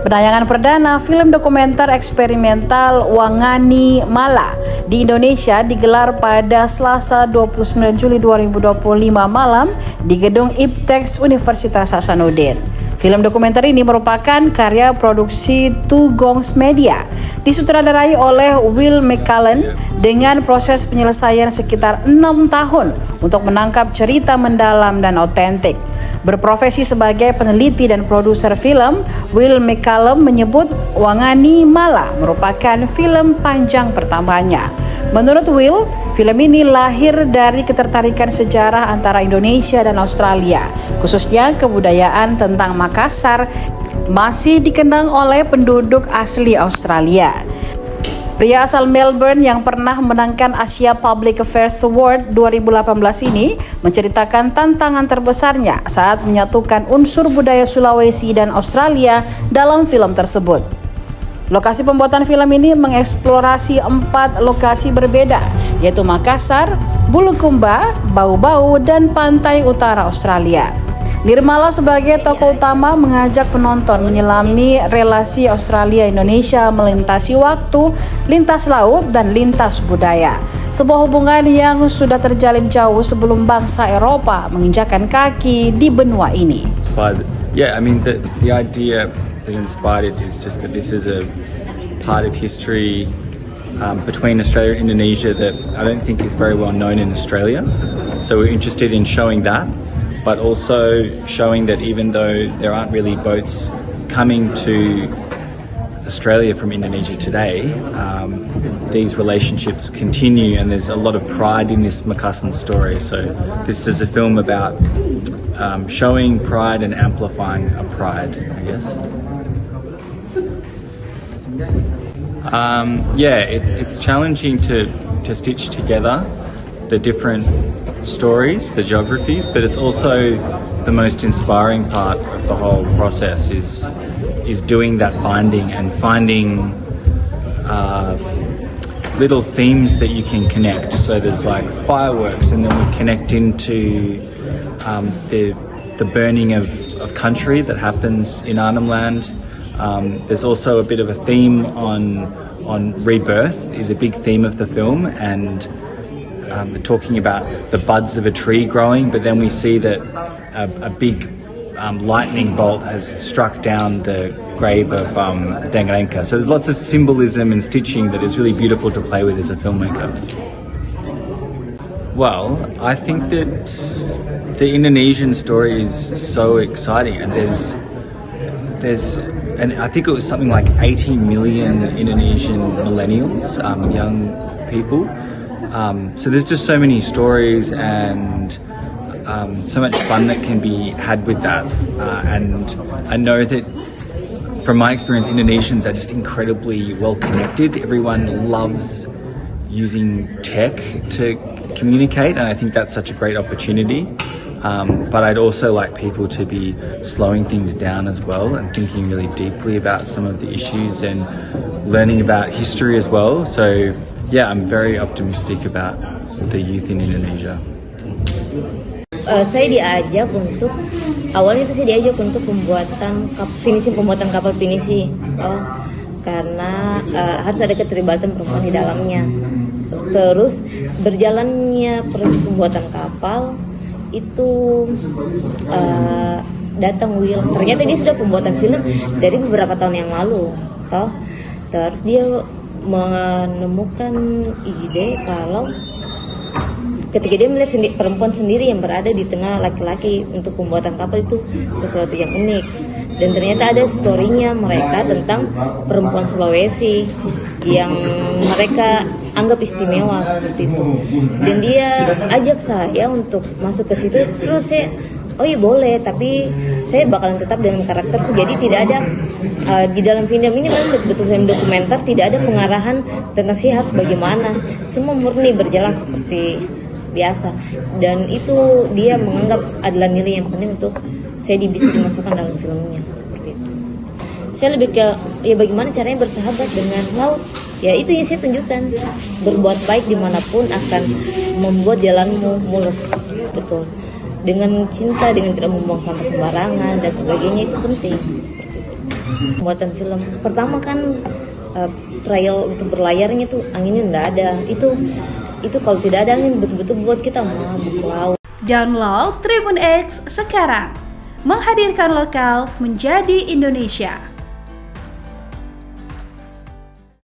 Penayangan perdana film dokumenter eksperimental Wangani Mala di Indonesia digelar pada Selasa 29 Juli 2025 malam di Gedung IPTEX Universitas Hasanuddin. Film dokumenter ini merupakan karya produksi Two Gongs Media, disutradarai oleh Will McCallan dengan proses penyelesaian sekitar 6 tahun untuk menangkap cerita mendalam dan otentik. Berprofesi sebagai peneliti dan produser film, Will McCallum menyebut Wangani Mala merupakan film panjang pertamanya. Menurut Will, film ini lahir dari ketertarikan sejarah antara Indonesia dan Australia, khususnya kebudayaan tentang Makassar masih dikenang oleh penduduk asli Australia. Pria asal Melbourne yang pernah memenangkan Asia Public Affairs Award 2018 ini menceritakan tantangan terbesarnya saat menyatukan unsur budaya Sulawesi dan Australia dalam film tersebut. Lokasi pembuatan film ini mengeksplorasi 4 lokasi berbeda, yaitu Makassar, Bulukumba, Bau-Bau, dan pantai utara Australia. Nirmala sebagai tokoh utama mengajak penonton menyelami relasi Australia-Indonesia melintasi waktu, lintas laut, dan lintas budaya. Sebuah hubungan yang sudah terjalin jauh sebelum bangsa Eropa menginjakkan kaki di benua ini. Yeah, I mean the idea that inspired it is just that this is a part of history between Australia and Indonesia that I don't think is very well known in Australia. So we're interested in showing that, but also showing that even though there aren't really boats coming to Australia from Indonesia today, these relationships continue, and there's a lot of pride in this Makassar story. So this is a film about showing pride and amplifying a pride, I guess. It's challenging to stitch together the different stories, the geographies, but it's also the most inspiring part of the whole process is doing that binding and finding little themes that you can connect. So there's like fireworks, and then we connect into the burning of country that happens in Arnhem Land. There's also a bit of a theme on rebirth is a big theme of the film, and talking about the buds of a tree growing, but then we see that a big lightning bolt has struck down the grave of Dangarenka. So there's lots of symbolism and stitching that is really beautiful to play with as a filmmaker. Well, I think that the Indonesian story is so exciting, and and I think it was something like 80 million Indonesian millennials, young people. So there's just so many stories and so much fun that can be had with that. And I know that from my experience, Indonesians are just incredibly well connected. Everyone loves using tech to communicate, and I think that's such a great opportunity. But I'd also like people to be slowing things down as well and thinking really deeply about some of the issues and learning about history as well. So yeah, I'm very optimistic about the youth in Indonesia. Saya diajak untuk pembuatan kapal pinisi, karena harus ada keterlibatan perempuan di dalamnya. Terus berjalannya proses pembuatan kapal itu datang Will. Ternyata dia sudah pembuatan film dari beberapa tahun yang lalu, Terus dia menemukan ide kalau ketika dia melihat perempuan sendiri yang berada di tengah laki-laki untuk pembuatan kapal itu sesuatu yang unik, dan ternyata ada story-nya mereka tentang perempuan Sulawesi yang mereka anggap istimewa seperti itu, dan dia ajak saya untuk masuk ke situ. Terus saya, oh iya boleh, tapi saya bakalan tetap dengan karakterku. Jadi tidak ada di dalam film ini memang betul film dokumenter, tidak ada pengarahan tentang saya harus bagaimana. Semua murni berjalan seperti biasa, dan itu dia menganggap adalah nilai yang penting untuk saya bisa dimasukkan dalam filmnya seperti itu. Saya lebih ke bagaimana caranya bersahabat dengan laut. Ya itu yang saya tunjukkan, berbuat baik dimanapun akan membuat jalanmu mulus, betul. Dengan cinta, dengan tidak membuang sampah sembarangan dan sebagainya, itu penting. Pembuatan film pertama kan trial untuk berlayarnya tuh anginnya nggak ada. Itu kalau tidak ada angin betul-betul buat kita mabuk laut. Download Tribun X sekarang, menghadirkan lokal menjadi Indonesia.